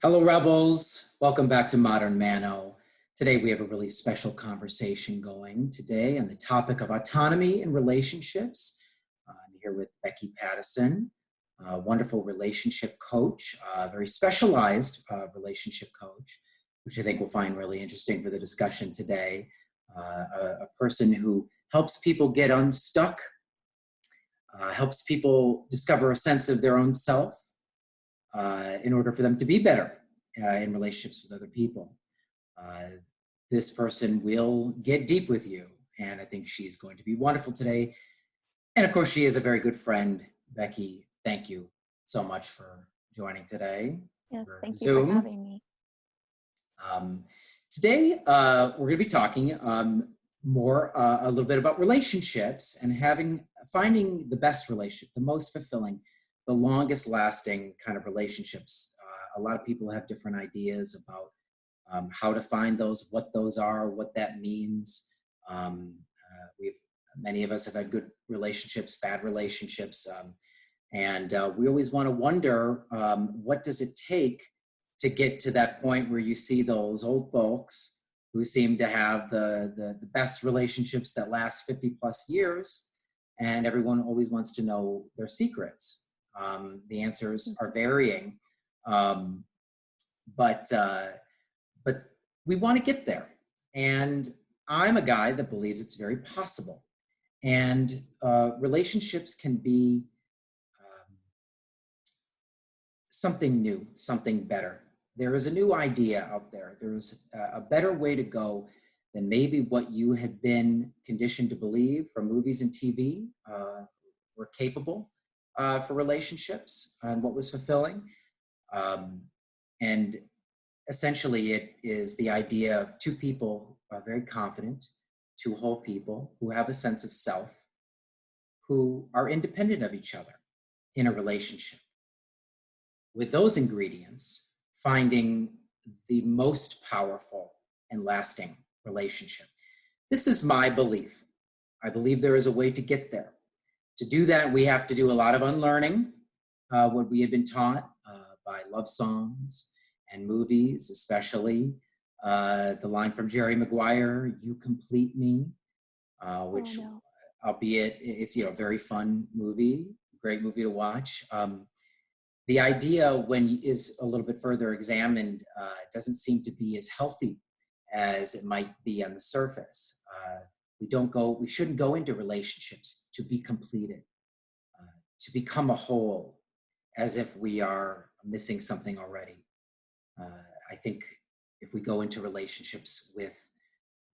Hello, Rebels. Welcome back to Modern Manno. Today, we have a really special conversation going today on the topic of autonomy in relationships. I'm here with Becky Paddison, a wonderful relationship coach, a very specialized relationship coach, which I think we'll find really interesting for the discussion today. A person who helps people get unstuck, helps people discover a sense of their own self, in order for them to be better in relationships with other people. This person will get deep with you, and I think she's going to be wonderful today. And of course, she is a very good friend. Becky, thank you so much for joining today. Yes, thank you Zoom. for having me. Today, we're going to be talking a little bit about relationships and finding the best relationship, the most fulfilling, the longest lasting kind of relationships. A lot of people have different ideas about how to find those, what those are, what that means. Many of us have had good relationships, bad relationships, and we always want to wonder, what does it take to get to that point where you see those old folks who seem to have the best relationships that last 50 plus years, and everyone always wants to know their secrets. The answers are varying, but we want to get there. And I'm a guy that believes it's very possible. And relationships can be something new, something better. There is a new idea out there. There is a better way to go than maybe what you had been conditioned to believe from movies and TV were capable for relationships and what was fulfilling. And essentially it is the idea of two people who are very confident, two whole people who have a sense of self, who are independent of each other in a relationship. With those ingredients, finding the most powerful and lasting relationship. This is my belief. I believe there is a way to get there. To do that, we have to do a lot of unlearning, what we had been taught by love songs and movies, especially the line from Jerry Maguire, "You complete me," which, albeit it's a very fun movie, great movie to watch. The idea, when is a little bit further examined, doesn't seem to be as healthy as it might be on the surface. We shouldn't go into relationships to be completed, to become a whole, as if we are missing something already. I think if we go into relationships with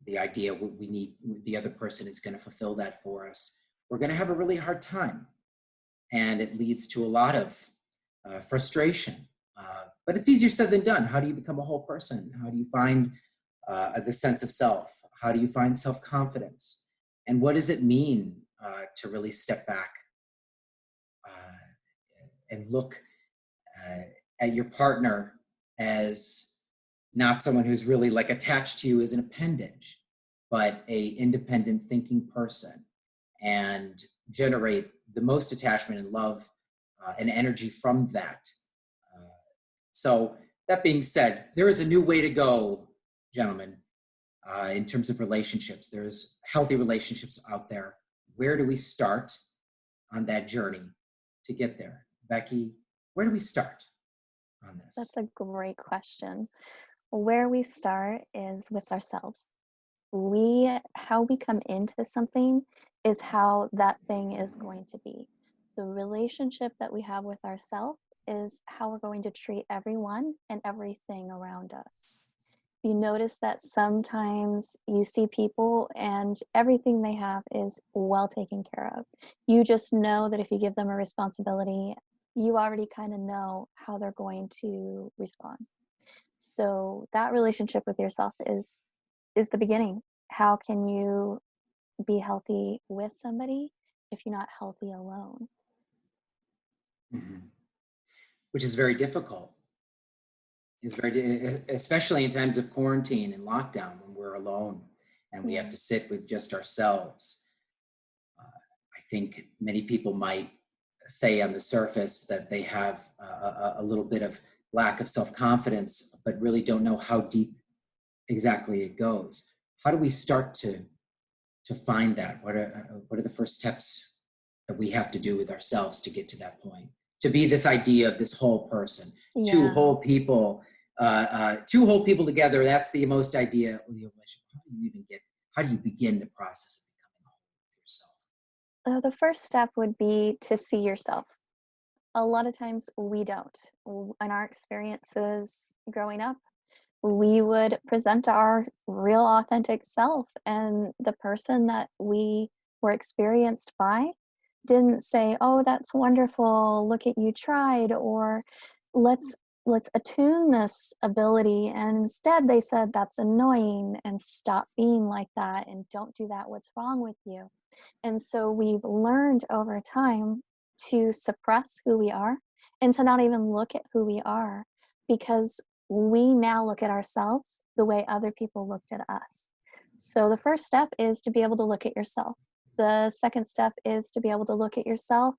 the idea we need, the other person is going to fulfill that for us, we're going to have a really hard time. And it leads to a lot of frustration. But it's easier said than done. How do you become a whole person? How do you find the sense of self? How do you find self-confidence? And what does it mean to really step back and look at your partner as not someone who's really like attached to you as an appendage, but a independent thinking person, and generate the most attachment and love and energy from that. So that being said, there is a new way to go, gentlemen, in terms of relationships. There's healthy relationships out there. Where do we start on that journey to get there? Becky, where do we start on this? That's a great question. Where we start is with ourselves. How we come into something is how that thing is going to be. The relationship that we have with ourselves is how we're going to treat everyone and everything around us. You notice that sometimes you see people and everything they have is well taken care of. You just know that if you give them a responsibility, you already kind of know how they're going to respond. So that relationship with yourself is the beginning. How can you be healthy with somebody if you're not healthy alone? Mm-hmm. Which is very difficult. Especially in times of quarantine and lockdown, when we're alone and we have to sit with just ourselves. I think many people might say on the surface that they have a little bit of lack of self-confidence, but really don't know how deep exactly it goes. How do we start to find that? What are the first steps that we have to do with ourselves to get to that point? To be this idea of this whole person, two Yeah. whole people, two whole people together. That's the most ideal. How do you even get? How do you begin the process of becoming whole with yourself? The first step would be to see yourself. A lot of times we don't. In our experiences growing up, we would present our real authentic self, and the person that we were experienced by didn't say, "Oh, that's wonderful, look at you tried," or let's let's attune this ability, and instead they said that's annoying and stop being like that and don't do that, what's wrong with you. And so we've learned over time to suppress who we are and to not even look at who we are, because we now look at ourselves the way other people looked at us. So the first step is to be able to look at yourself. The second step is to be able to look at yourself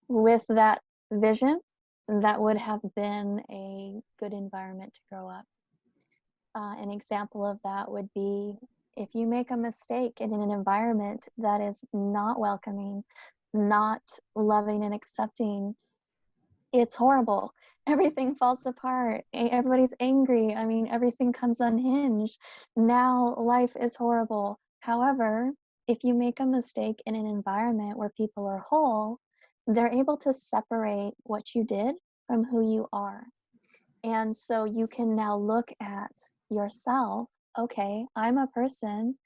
with that vision that would have been a good environment to grow up. An example of that would be if you make a mistake in an environment that is not welcoming, not loving and accepting, it's horrible. Everything falls apart. Everybody's angry. I mean, everything comes unhinged. Now life is horrible. However, if you make a mistake in an environment where people are whole, they're able to separate what you did from who you are. And so you can now look at yourself. Okay, I'm a person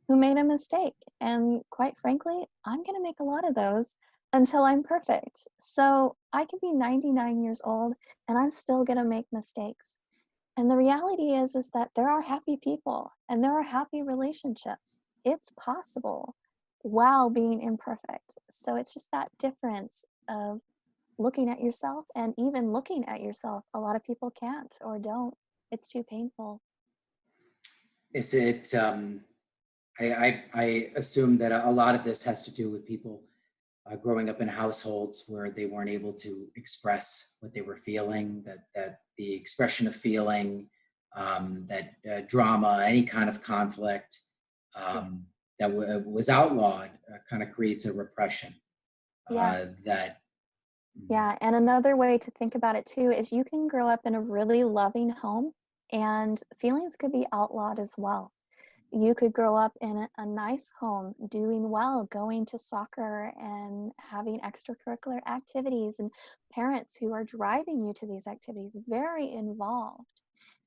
who made a mistake. And quite frankly, I'm going to make a lot of those until I'm perfect. So I could be 99 years old and I'm still going to make mistakes. And the reality is that there are happy people and there are happy relationships. It's possible while being imperfect. So it's just that difference of looking at yourself, and even looking at yourself, a lot of people can't or don't. It's too painful. Is it? I assume that a lot of this has to do with people growing up in households where they weren't able to express what they were feeling, that the expression of feeling, that drama, any kind of conflict Yeah. that was outlawed kind of creates a repression Yes. that. Yeah, and another way to think about it too is you can grow up in a really loving home and feelings could be outlawed as well. You could grow up in a nice home, doing well, going to soccer and having extracurricular activities, and parents who are driving you to these activities, very involved.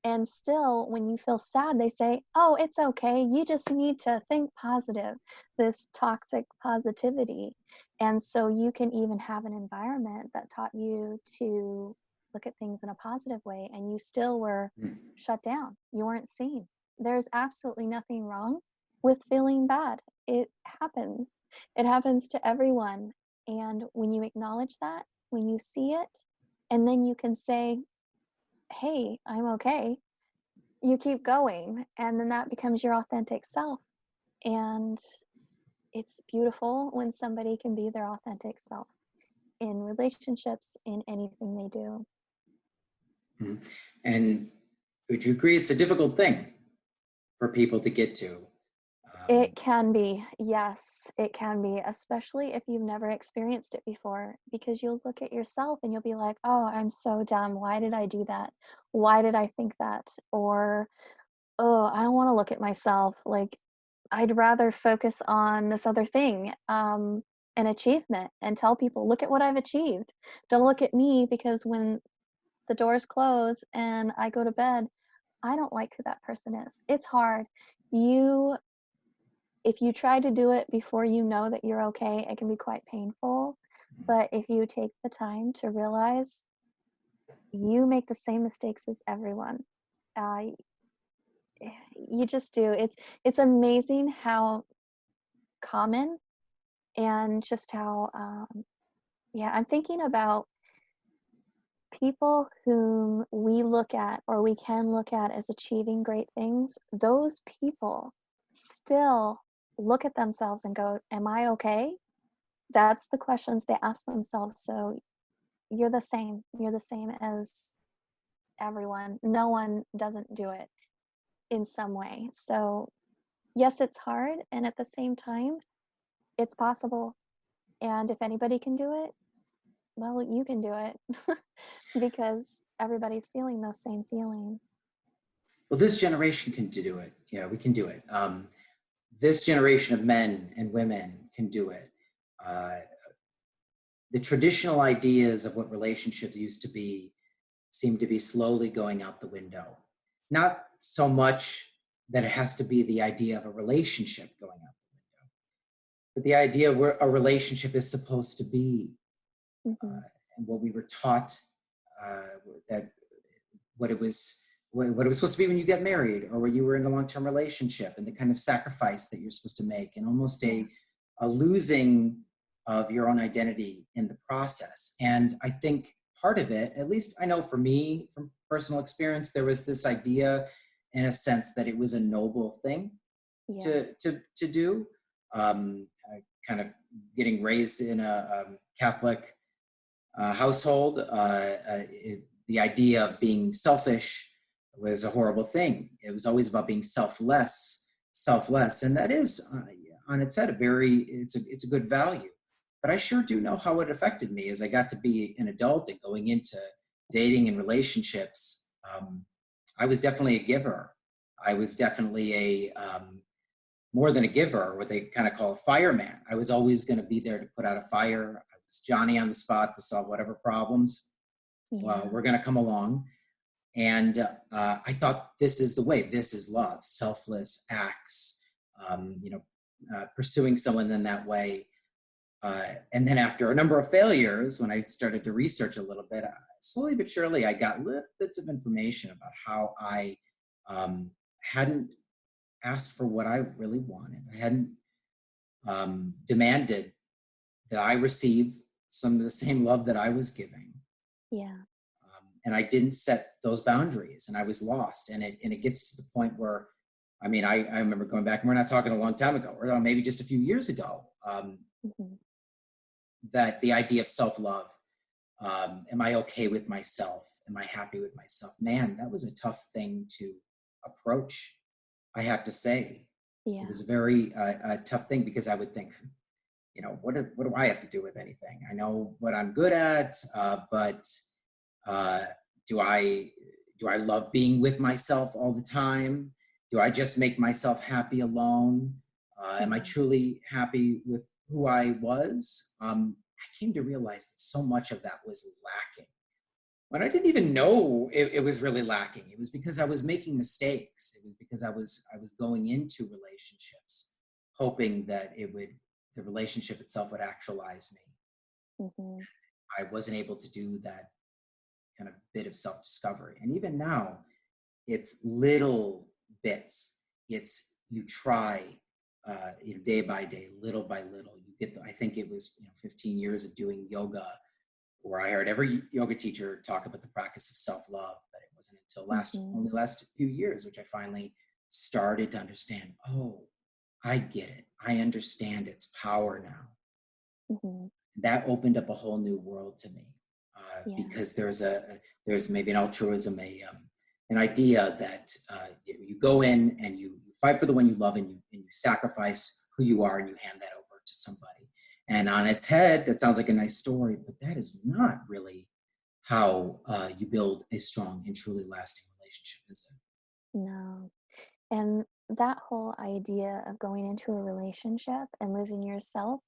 And still, when you feel sad, they say, "Oh, it's okay. You just need to think positive," this toxic positivity. And so you can even have an environment that taught you to look at things in a positive way, and you still were Mm. shut down. You weren't seen. There's absolutely nothing wrong with feeling bad. It happens. It happens to everyone. And when you acknowledge that, when you see it, and then you can say, "Hey, I'm okay," you keep going. And then that becomes your authentic self. And it's beautiful when somebody can be their authentic self in relationships, in anything they do. Mm. And would you agree it's a difficult thing for people to get to? It Um, can be, yes, it can be, especially if you've never experienced it before, because you'll look at yourself and you'll be like, "Oh, I'm so dumb. Why did I do that? Why did I think that?" Or, "Oh, I don't want to look at myself. Like, I'd rather focus on this other thing, an achievement, and tell people, 'Look at what I've achieved.' Don't look at me, because when the doors close and I go to bed, I don't like who that person is." It's hard. You If you try to do it before you know that you're okay, it can be quite painful. But if you take the time to realize you make the same mistakes as everyone, uh, you just do. It's amazing how common, and just how yeah. I'm thinking about people whom we look at, or we can look at, as achieving great things. Those people still look at themselves and go, "Am I okay?" That's the questions they ask themselves. So you're the same. You're the same as everyone. No one doesn't do it in some way. So, yes, it's hard. And at the same time, it's possible. And if anybody can do it, well, you can do it because everybody's feeling those same feelings. Well, this generation can do it. Yeah, we can do it. This generation of men and women can do it. Uh, the traditional ideas of what relationships used to be seem to be slowly going out the window. Not so much that it has to be the idea of a relationship going out the window, but the idea of where a relationship is supposed to be, Hmm. and what we were taught, that what it was what it was supposed to be when you get married or when you were in a long-term relationship, and the kind of sacrifice that you're supposed to make, and almost Yeah. a losing of your own identity in the process. And I think part of it, at least I know for me from personal experience, there was this idea in a sense that it was a noble thing Yeah. to do. Kind of getting raised in a Catholic household, the idea of being selfish was a horrible thing. It was always about being selfless, and that is on its head it's a good value. But I sure do know how it affected me as I got to be an adult and going into dating and relationships. I was definitely a giver. I was definitely a more than a giver, what they kind of call a fireman. I was always going to be there to put out a fire. I was Johnny on the spot to solve whatever problems Yeah. were going to come along. And I thought this is the way. This is love, selfless acts, pursuing someone in that way. And then after a number of failures, when I started to research a little bit, slowly but surely, I got little bits of information about how I hadn't asked for what I really wanted. I hadn't demanded that I receive some of the same love that I was giving. Yeah. And I didn't set those boundaries, and I was lost. And it gets to the point where, I mean, I remember going back, and we're not talking a long time ago, or maybe just a few years ago, Hmm. that the idea of self-love, am I okay with myself? Am I happy with myself? Man, that was a tough thing to approach, I have to say. It Yeah. was a very tough thing, because I would think, what do I have to do with anything? I know what I'm good at, but uh, do I love being with myself all the time? Do I just make myself happy alone? Am I Yeah. truly happy with who I was? I came to realize that so much of that was lacking. When I didn't even know it was really lacking. It was because I was making mistakes. It was because I was going into relationships hoping that the relationship itself would actualize me. Hmm. I wasn't able to do that kind of bit of self-discovery. And even now, it's little bits. It's you try, day by day, little by little. You get. I think it was 15 years of doing yoga, where I heard every yoga teacher talk about the practice of self-love, but it wasn't until Hmm. only last few years, which I finally started to understand. Oh, I get it. I understand its power now. Hmm. That opened up a whole new world to me, Yeah. because there's maybe an altruism, an idea that you go in and you fight for the one you love, and you sacrifice who you are, and you hand that over to somebody. And on its head, that sounds like a nice story, but that is not really how you build a strong and truly lasting relationship, is it? No. And that whole idea of going into a relationship and losing yourself,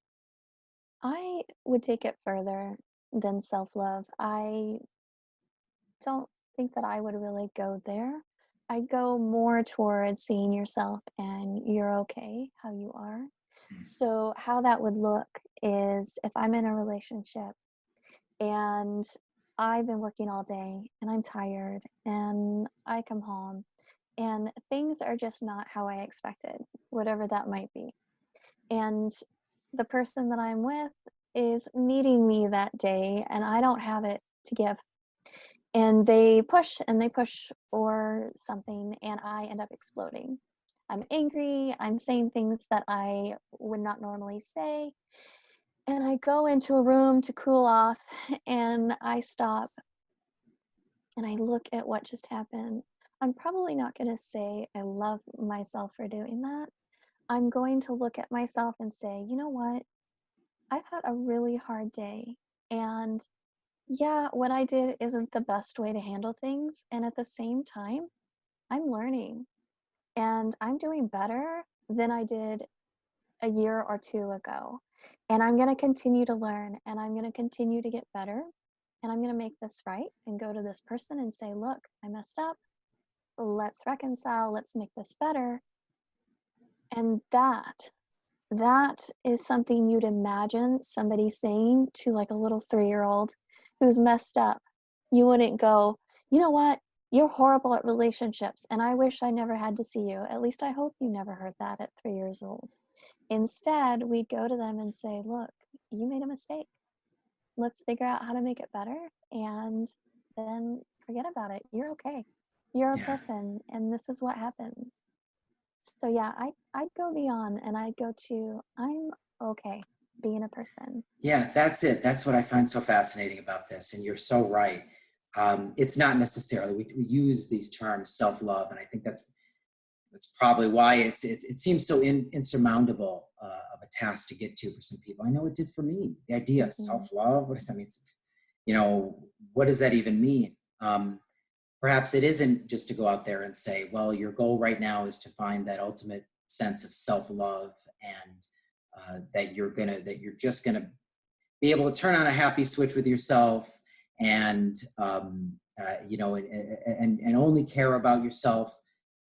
I would take it further than self love. I don't think that I would really go there. I'd go more towards seeing yourself and you're okay how you are. So, how that would look is if I'm in a relationship and I've been working all day and I'm tired and I come home and things are just not how I expected, whatever that might be. And the person that I'm with is needing me that day and I don't have it to give. And they push and they push for something and I end up exploding. I'm angry, I'm saying things that I would not normally say. And I go into a room to cool off and I stop and I look at what just happened, I'm probably not going to say I love myself for doing that. I'm going to look at myself and say, you know what? I've had a really hard day. And yeah, what I did isn't the best way to handle things. And at the same time, I'm learning and I'm doing better than I did a year or two ago. And I'm going to continue to learn and I'm going to continue to get better. And I'm going to make this right and go to this person and say, look, I messed up. Let's reconcile. Let's make this better. And that is something you'd imagine somebody saying to like a little 3-year-old who's messed up. You wouldn't go, you know what? You're horrible at relationships, and I wish I never had to see you. At least I hope you never heard that at 3 years old. Instead, we'd go to them and say, look, you made a mistake. Let's figure out how to make it better, and then forget about it. You're okay. You're a Yeah. person, and this is what happens. So yeah, I'd go beyond and I'd go to I'm okay being a person. Yeah, that's it. That's what I find so fascinating about this. And you're so right. It's not necessarily, we use these terms self-love, and I think that's probably why it seems so insurmountable of a task to get to for some people. I know it did for me. The idea of Hmm. self-love, what does that mean? You know, what does that even mean? Perhaps it isn't just to go out there and say, well, your goal right now is to find that ultimate sense of self-love, and that you're just gonna be able to turn on a happy switch with yourself, and and only care about yourself,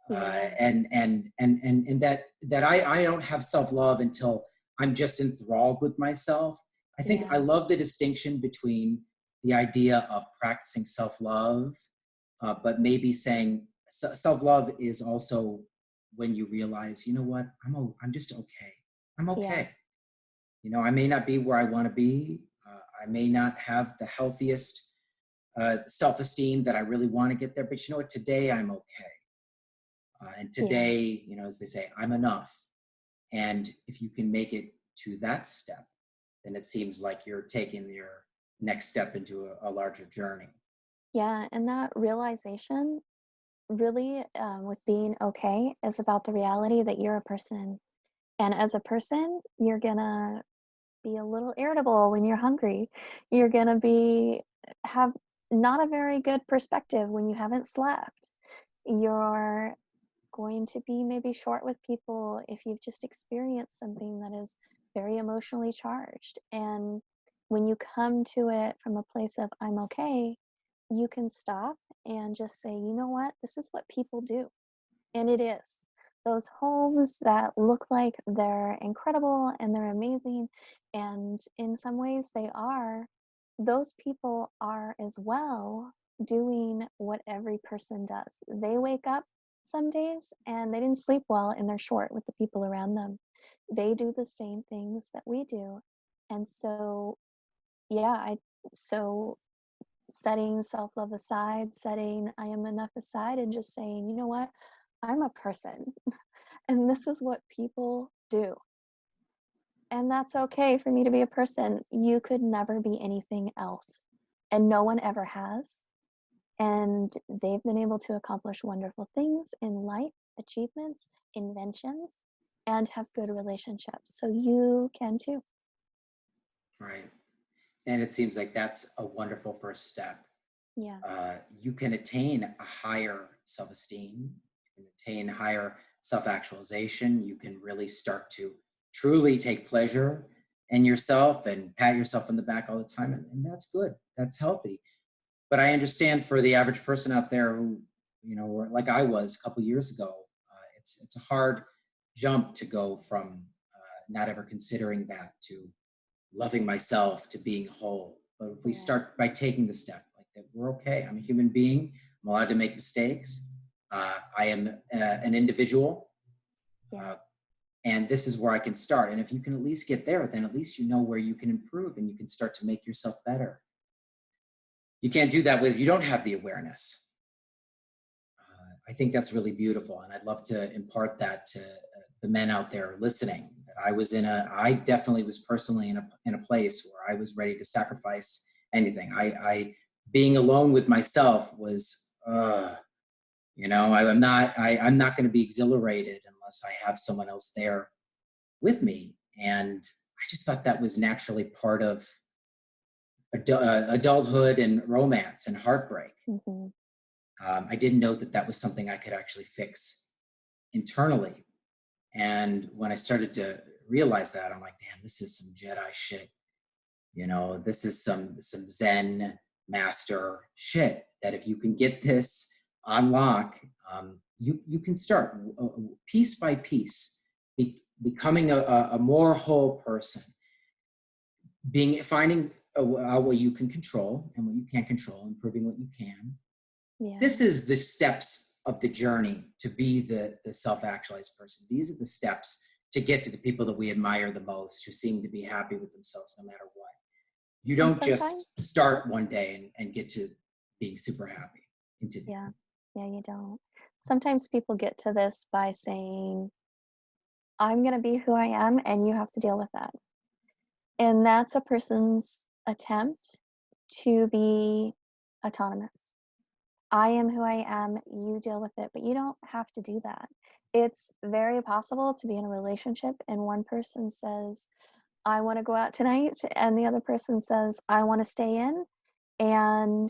Yeah, and that I don't have self-love until I'm just enthralled with myself. I think I yeah, love the distinction between the idea of practicing self-love, but maybe saying self-love is also when you realize, you know what, I'm just okay. I'm yeah, okay. You know, I may not be where I want to be. I may not have the healthiest self-esteem that I really want to get there, but you know what? Today I'm okay. And yeah, today, you know, as they say, I'm enough. And if you can make it to that step, then it seems like you're taking your next step into a larger journey. yeah. And that realization really, with being okay, is about the reality that you're a person. And as a person, you're gonna be a little irritable when you're hungry. You're gonna be have not a very good perspective when you haven't slept. You're going to be maybe short with people if you've just experienced something that is very emotionally charged. And when you come to it from a place of, I'm okay, you can stop and just say, you know what? This is what people do. And it is. Those homes that look like they're incredible and they're amazing, and in some ways they are, those people are as well doing what every person does. They wake up some days and they didn't sleep well and they're short with the people around them. They do the same things that we do. And so, yeah, so setting self love aside, setting I am enough aside, and just saying, you know what? I'm a person and this is what people do. And that's okay for me to be a person. You could never be anything else. And no one ever has. And they've been able to accomplish wonderful things in life, achievements, inventions, and have good relationships. So you can too. Right. And it seems like that's a wonderful first step. Yeah. You can attain a higher self-esteem, you can attain higher self-actualization. You can really start to truly take pleasure in yourself and pat yourself on the back all the time. And that's good. That's healthy. But I understand for the average person out there who, you know, like I was a couple years ago, it's a hard jump to go from not ever considering that to loving myself to being whole. But if we Yeah. start by taking the step, like that, we're okay. I'm a human being. I'm allowed to make mistakes. I am an individual, Yeah. uh, and this is where I can start. And if you can at least get there, then at least you know where you can improve, and you can start to make yourself better. You can't do that if you don't have the awareness. I think that's really beautiful, and I'd love to impart that to the men out there listening. That I definitely was personally in a place where I was ready to sacrifice anything. I being alone with myself was, I'm not going to be exhilarated unless I have someone else there with me. And I just thought that was naturally part of adulthood and romance and heartbreak. Mm-hmm. I didn't know that that was something I could actually fix internally. And when I started to realize that, I'm like, damn, this is some Jedi shit. This is some Zen master shit. That if you can get this on lock, you can start piece by piece, becoming a more whole person, finding what you can control and what you can't control, improving what you can. Yeah. This is the steps of the journey to be the self-actualized person. These are the steps to get to the people that we admire the most, who seem to be happy with themselves no matter what. You don't just start one day and get to being super happy. Continue. Yeah, you don't. Sometimes people get to this by saying, I'm going to be who I am and you have to deal with that. And that's a person's attempt to be autonomous. I am who I am, you deal with it, but you don't have to do that. It's very possible to be in a relationship and one person says, I want to go out tonight, and the other person says, I want to stay in, and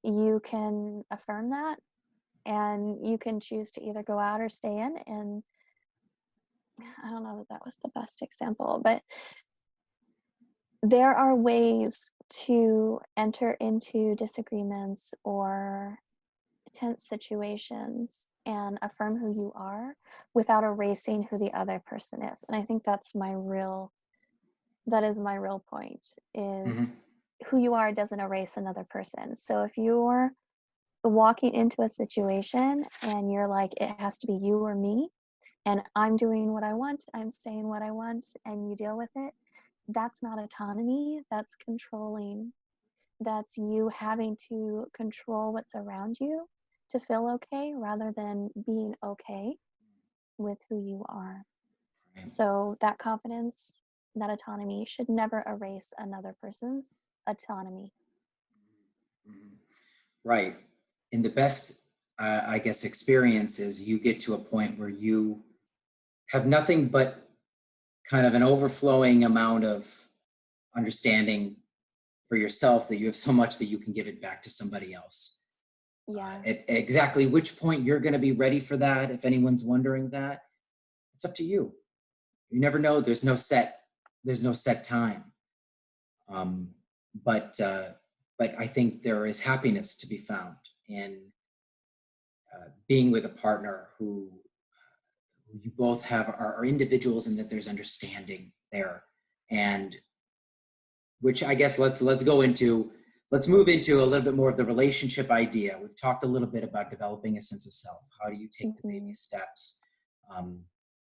you can affirm that, and you can choose to either go out or stay in. And I don't know that was the best example, but there are ways to enter into disagreements or tense situations and affirm who you are without erasing who the other person is. And I think that is my real point, is who you are doesn't erase another person. So if you're walking into a situation and you're like, it has to be you or me, and I'm doing what I want, I'm saying what I want, and you deal with it, that's not autonomy, that's controlling. That's you having to control what's around you to feel okay rather than being okay with who you are. So that confidence, that autonomy should never erase another person's autonomy. Right. In the best, I guess, experience is you get to a point where you have nothing but kind of an overflowing amount of understanding for yourself, that you have so much that you can give it back to somebody else. Yeah. At exactly which point you're going to be ready for that, if anyone's wondering that, it's up to you. You never know. There's no set time. But I think there is happiness to be found in being with a partner who you both have are individuals, and that there's understanding there. And which I guess let's move into a little bit more of the relationship idea. We've talked a little bit about developing a sense of self. How do you take the baby steps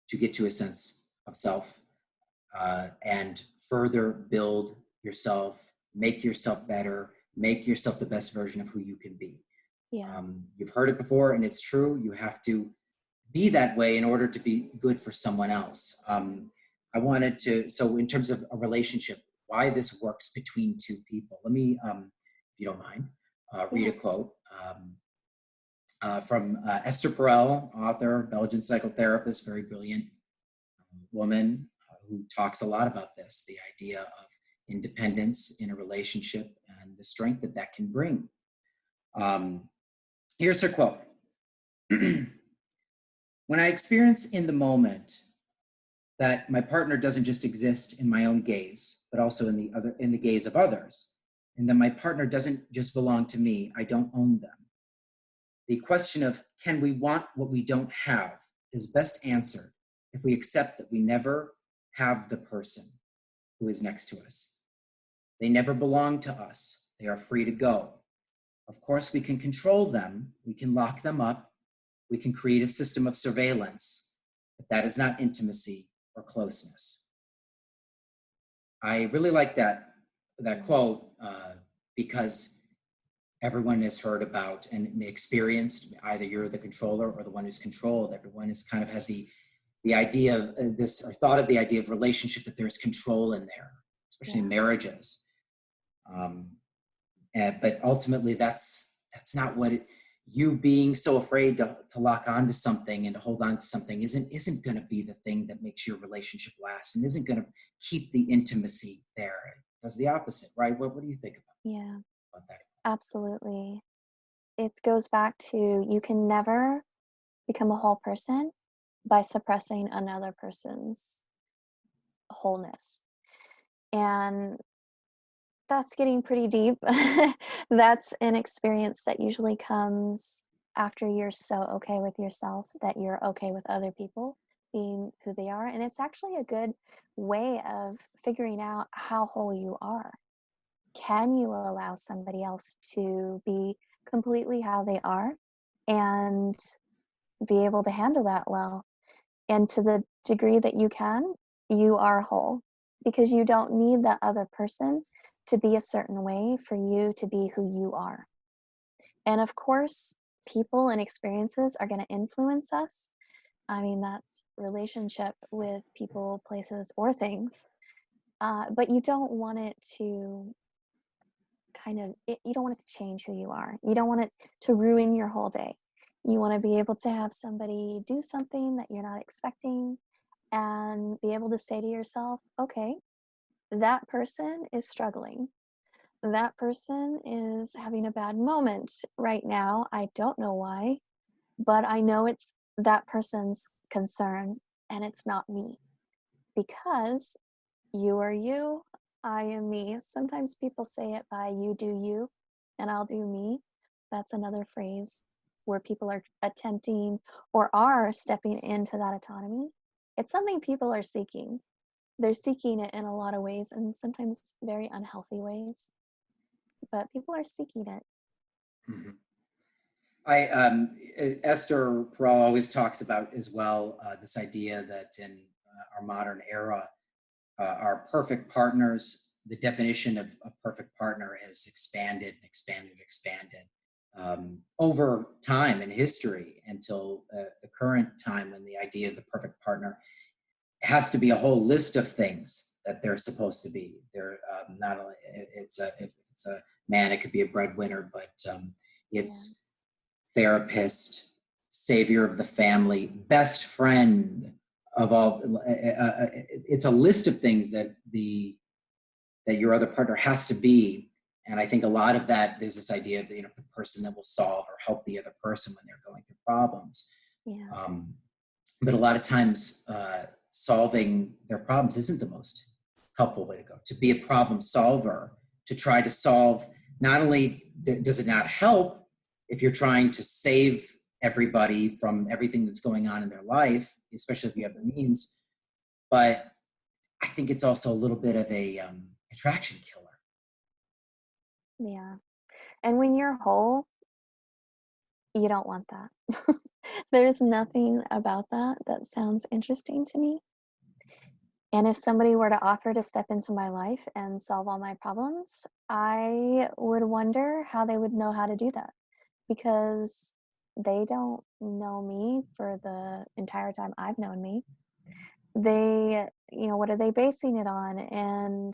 to get to a sense of self, and further build yourself, make yourself better, make yourself the best version of who you can be. Yeah. You've heard it before, and it's true. You have to be that way in order to be good for someone else. So in terms of a relationship, why this works between two people, let me, if you don't mind, read a quote from Esther Perel, author, Belgian psychotherapist, very brilliant woman, who talks a lot about this, the idea of independence in a relationship and the strength that that can bring. Here's her quote. When I experience in the moment that my partner doesn't just exist in my own gaze, but also in the gaze of others, and that my partner doesn't just belong to me, I don't own them. The question of, can we want what we don't have, is best answered if we accept that we never have the person who is next to us. They never belong to us. They are free to go. Of course, we can control them. We can lock them up. We can create a system of surveillance, but that is not intimacy or closeness. I really like that quote because everyone has heard about and experienced, either you're the controller or the one who's controlled. Everyone has kind of had the idea of this, or thought of the idea of relationship, that there's control in there, especially in marriages. But ultimately, that's not what you being so afraid to lock on to something and to hold on to something isn't going to be the thing that makes your relationship last and isn't going to keep the intimacy there. It does the opposite, right? What do you think Yeah, about that? absolutely. It goes back to you can never become a whole person by suppressing another person's wholeness. And that's getting pretty deep. That's an experience that usually comes after you're so okay with yourself that you're okay with other people being who they are. And it's actually a good way of figuring out how whole you are. Can you allow somebody else to be completely how they are and be able to handle that well? And to the degree that you can, you are whole because you don't need that other person to be a certain way for you to be who you are. And of course, people and experiences are going to influence us. I mean, that's relationship with people, places, or things. But you don't want it to you don't want it to change who you are. You don't want it to ruin your whole day. You want to be able to have somebody do something that you're not expecting and be able to say to yourself, okay, that person is struggling. That person is having a bad moment right now. I don't know why, but I know it's that person's concern and it's not me because you are you, I am me. Sometimes people say it by you do you and I'll do me. That's another phrase where people are attempting or are stepping into that autonomy. It's something people are seeking. They're seeking it in a lot of ways and sometimes very unhealthy ways, but people are seeking it. Mhm. Esther Perel always talks about as well this idea that in our modern era, our perfect partners, the definition of a perfect partner has expanded and expanded and expanded over time in history until the current time, when the idea of the perfect partner has to be a whole list of things that they're supposed to be. They're not only if it's a man, it could be a breadwinner, but Yeah. it's therapist, savior of the family, best friend of all. It's a list of things that your other partner has to be. And I think a lot of that, there's this idea of the person that will solve or help the other person when they're going through problems. Yeah. Um, but a lot of times, solving their problems isn't the most helpful way to go. To be a problem solver, to try to solve, not only does it not help if you're trying to save everybody from everything that's going on in their life, especially if you have the Mhm. means, but I think it's also a little bit of a attraction killer. Yeah. And when you're whole, you don't want that. There's nothing about that that sounds interesting to me. And if somebody were to offer to step into my life and solve all my problems, I would wonder how they would know how to do that because they don't know me for the entire time I've known me. What are they basing it on? And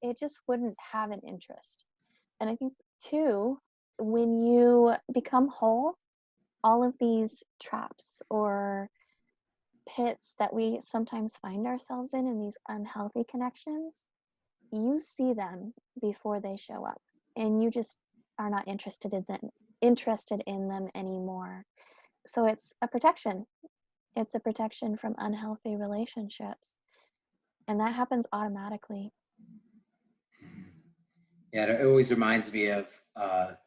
it just wouldn't have an interest. And I think, too, when you become whole, all of these traps or pits that we sometimes find ourselves in these unhealthy connections, you see them before they show up and you just are not interested in them anymore. So it's a protection from unhealthy relationships, and that happens automatically. Yeah, it always reminds me of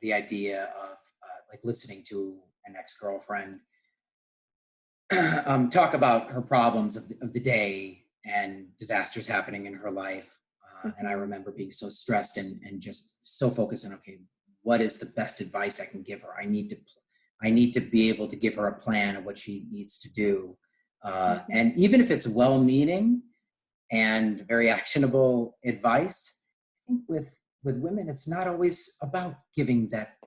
the idea of like listening to an ex-girlfriend talk about her problems of the day and disasters happening in her life. And I Hmm. remember being so stressed and just so focused on, okay, what is the best advice I can give her? I need to be able to give her a plan of what she needs to do. Hmm. And even if it's well-meaning and very actionable advice, I think with women, it's not always about giving that,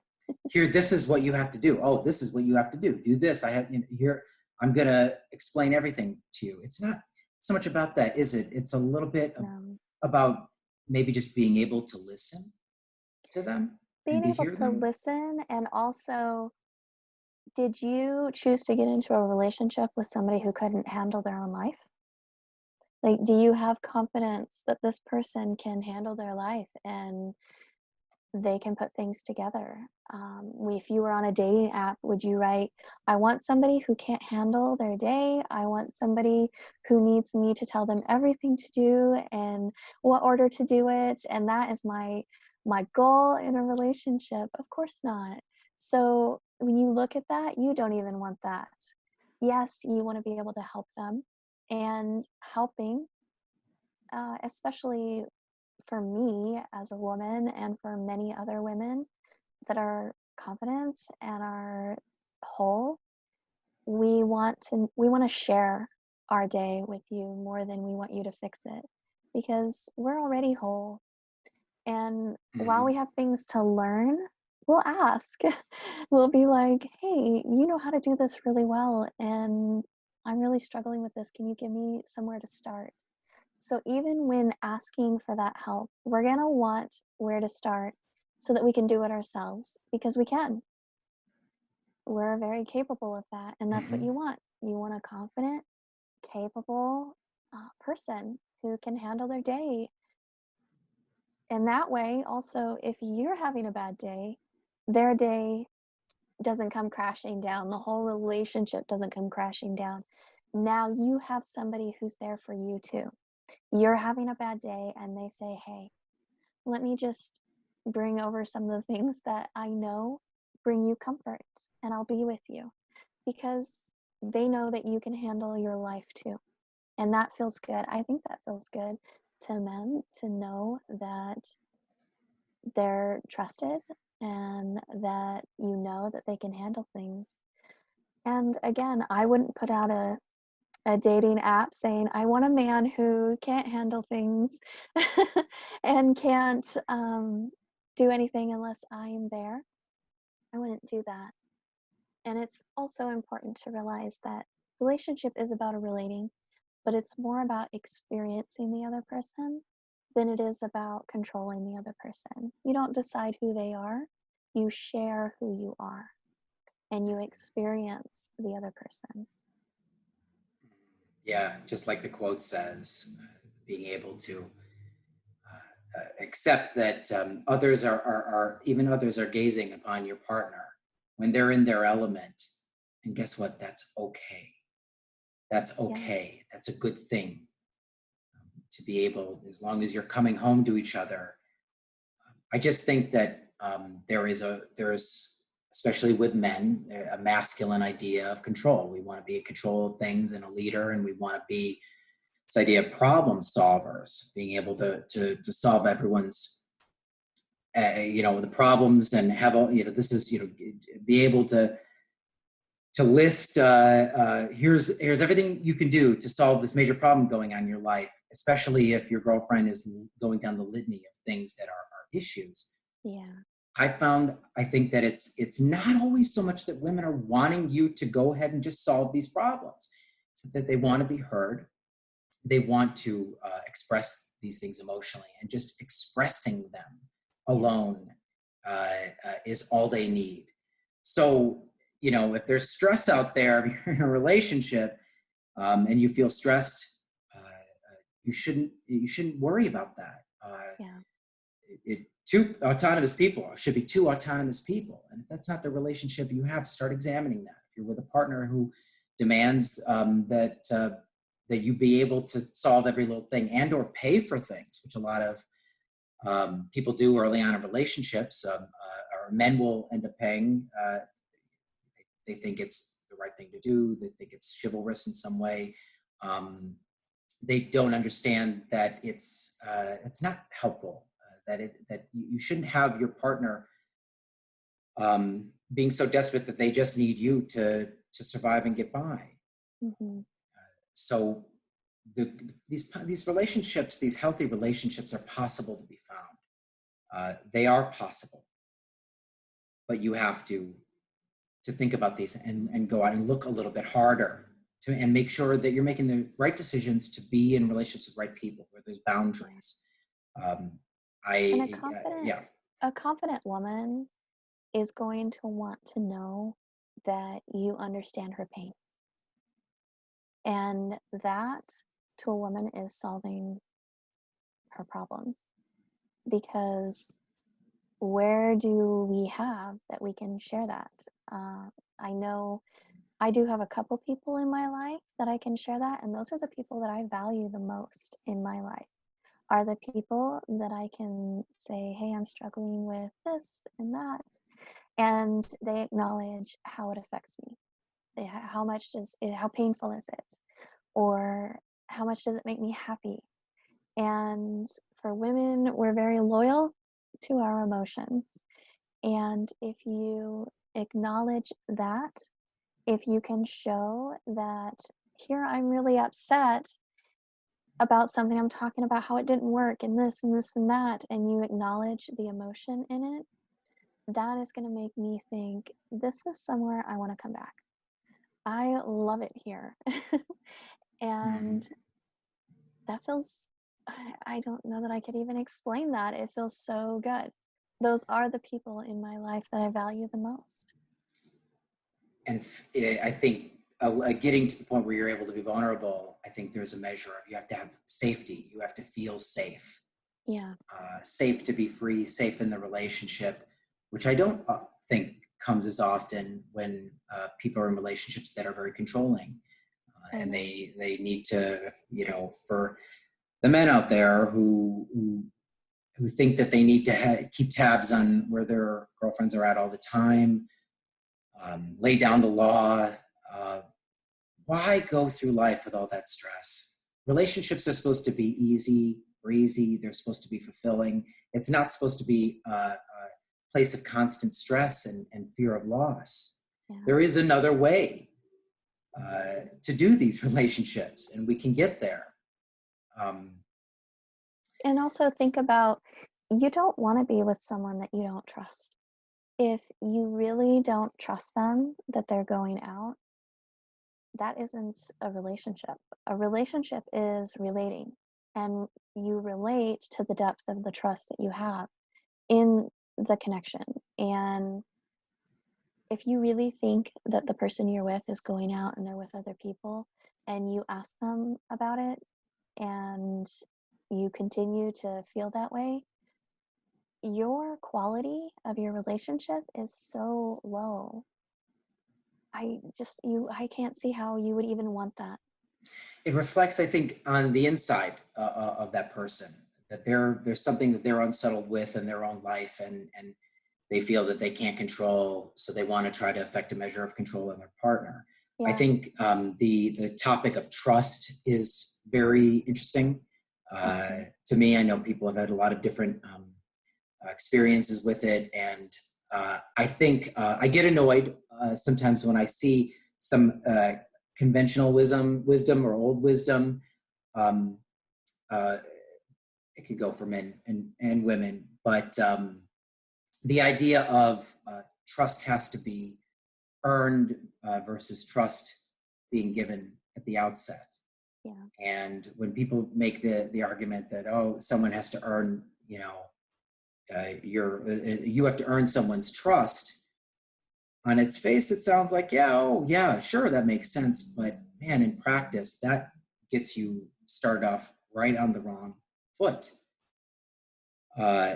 here, this is what you have to do. Oh, this is what you have to do. Do this. I have, here, I'm going to explain everything to you. It's not so much about that, is it? It's a little bit No. about maybe just being able to listen to them and Being to able hear to them. listen, and also, did you choose to get into a relationship with somebody who couldn't handle their own life? Like, do you have confidence that this person can handle their life and they can put things together? If you were on a dating app, would you write, I want somebody who can't handle their day. I want somebody who needs me to tell them everything to do and what order to do it. And that is my goal in a relationship. Of course not. So when you look at that, you don't even want that. Yes, you want to be able to help them, and helping, especially for me as a woman and for many other women that are confident and are whole, we want to share our day with you more than we want you to fix it, because we're already whole. And while we Mhm. have things to learn, we'll ask. We'll be like, hey, you know how to do this really well, and I'm really struggling with this. Can you give me somewhere to start? So even when asking for that help, we're going to want where to start so that we can do it ourselves, because we can. We're very capable of that. And that's what Mhm. you want. You want a confident, capable person who can handle their day. And that way, also, if you're having a bad day, their day doesn't come crashing down. The whole relationship doesn't come crashing down. Now you have somebody who's there for you too. You're having a bad day, and they say, hey, let me just bring over some of the things that I know bring you comfort, and I'll be with you, because they know that you can handle your life too. And that feels good. I think that feels good to men, to know that they're trusted and that you know that they can handle things. And again, I wouldn't put out a dating app saying, I want a man who can't handle things and can't do anything unless I'm there. I wouldn't do that. And it's also important to realize that relationship is about a relating, but it's more about experiencing the other person than it is about controlling the other person. You don't decide who they are, you share who you are, and you experience the other person. Yeah, just like the quote says, being able to accept that others are, even others are gazing upon your partner when they're in their element. And guess what? That's okay. That's Yeah. okay. That's a good thing to be able, as long as you're coming home to each other. I just think that there's, especially with men, a masculine idea of control. We want to be in control of things and a leader, and we want to be this idea of problem solvers, being able to solve everyone's the problems and have a, this is, be able to list here's everything you can do to solve this major problem going on in your life, especially if your girlfriend is going down the litany of things that are issues. Yeah. I think that it's not always so much that women are wanting you to go ahead and just solve these problems. It's that they want to be heard. They want to express these things emotionally, and just expressing them Yeah. alone is all they need. So, if there's stress out there, if you're in a relationship and you feel stressed, you shouldn't worry about that. Yeah. Two autonomous people should be two autonomous people, and if that's not the relationship you have, start examining that. If you're with a partner who demands that you be able to solve every little thing and or pay for things, which a lot of people do early on in relationships, or men will end up paying. They think it's the right thing to do. They think it's chivalrous in some way. Um, they don't understand that it's not helpful. That you shouldn't have your partner being so desperate that they just need you to survive and get by. Hmm. So these relationships, these healthy relationships, are possible to be found. They are possible, but you have to think about these and go out and look a little bit harder and make sure that you're making the right decisions to be in relationships with right people where there's Yeah. boundaries. Um, And a I confident yeah. A confident woman is going to want to know that you understand her pain. And that to a woman is solving her problems. Because where do we have that we can share that? I know I do have a couple people in my life that I can share that, and those are the people that I value the most in my life. Are the people that I can say, hey, I'm struggling with this and that, and they acknowledge how it affects me. How much does it, how painful is it? Or how much does it make me happy? And for women, we're very loyal to our emotions. And if you acknowledge that, if you can show that here I'm really upset about something, I'm talking about how it didn't work and this and this and that, and you acknowledge the emotion in it, that is going to make me think this is somewhere I want to come back. I love it here. And Mhm. that feels, I don't know that I could even explain that. It feels so good. Those are the people in my life that I value the most. And I think getting to the point where you're able to be vulnerable, I think there's a measure of you have to have safety. You have to feel safe, Yeah. safe to be free, safe in the relationship, which I don't think comes as often when people are in relationships that are very controlling. I And know. they need to, for the men out there who think that they need to keep tabs on where their girlfriends are at all the time, lay down the law. Uh, why go through life with all that stress? Relationships are supposed to be easy, breezy. They're supposed to be fulfilling. It's not supposed to be a place of constant stress and fear of loss. Yeah. There is another way to do these relationships, and we can get there. Um, And also think about, you don't want to be with someone that you don't trust. If you really don't trust them that they're going out, that isn't a relationship. A relationship is relating, and you relate to the depth of the trust that you have in the connection. And if you really think that the person you're with is going out and they're with other people, and you ask them about it, and you continue to feel that way, your quality of your relationship is so low. I can't see how you would even want that. it reflects, I think, on the inside of that person, that there's something that they're unsettled with in their own life, and they feel that they can't control, so they want to try to affect a measure of control in their partner. I Yeah. think the topic of trust is very interesting Hmm. to me. I know people have had a lot of different experiences with it, and I think I get annoyed sometimes when I see some conventional wisdom or old wisdom. Um, uh, it could go for men and women, but the idea of trust has to be earned versus trust being given at the outset. Yeah. And when people make the argument that, oh, someone has to earn, you have to earn someone's trust, on its face it sounds like, yeah, oh yeah, sure, that makes sense, but man, in practice that gets you started off right on the wrong foot.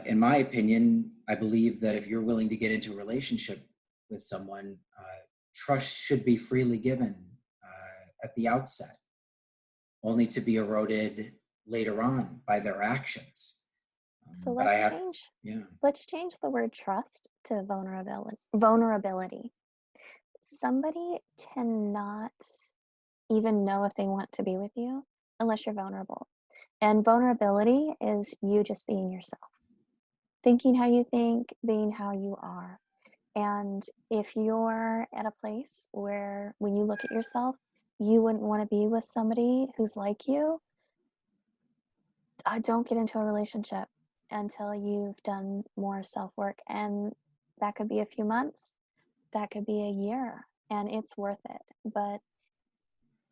In my opinion, I believe that if you're willing to get into a relationship with someone, trust should be freely given at the outset, only to be eroded later on by their actions. So But I have, yeah. let's change the word trust to vulnerability. Somebody cannot even know if they want to be with you unless you're vulnerable. And vulnerability is you just being yourself, thinking how you think, being how you are. And if you're at a place where when you look at yourself, you wouldn't want to be with somebody who's like you, don't get into a relationship until you've done more self work. And that could be a few months, that could be a year, and it's worth it. But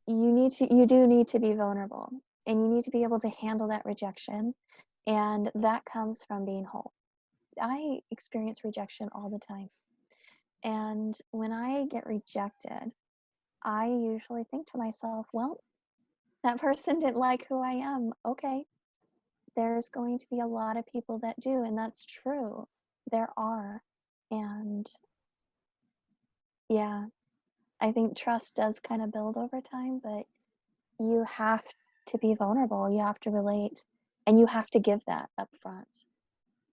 you do need to be vulnerable, and you need to be able to handle that rejection. And that comes from being whole. I experience rejection all the time. And when I get rejected, I usually think to myself, well, that person didn't like who I am. Okay, there's going to be a lot of people that do, and that's true. There are. And yeah, I think trust does kind of build over time, but you have to be vulnerable. You have to relate, and you have to give that up front.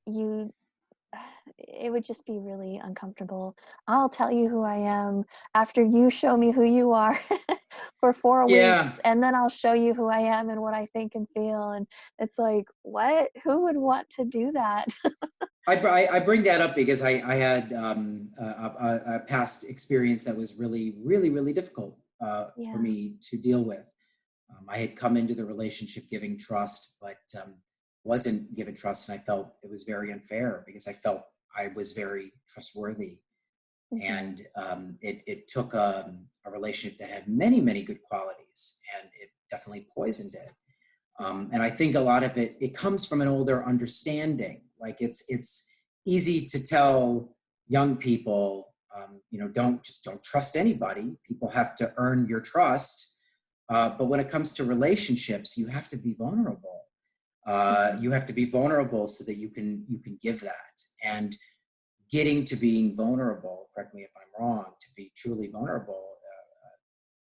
You it would just be really uncomfortable. I'll tell you who I am after you show me who you are for 4 Yeah, weeks, and then I'll show you who I am and what I think and feel, and it's like, what? Who would want to do that? I bring that up because I had a past experience that was really difficult for Yeah. me to deal with. I had come into the relationship giving trust, but wasn't given trust, and I felt it was very unfair because I felt I was very trustworthy, Mhm. and it took a relationship that had many good qualities, and it definitely poisoned it. Yeah. And I think a lot of it comes from an older understanding. Like it's easy to tell young people, don't trust anybody. People have to earn your trust. But when it comes to relationships, you have to be vulnerable. Mhm. You have to be vulnerable so that you can give that. And getting to being vulnerable, correct me if I'm wrong, to be truly vulnerable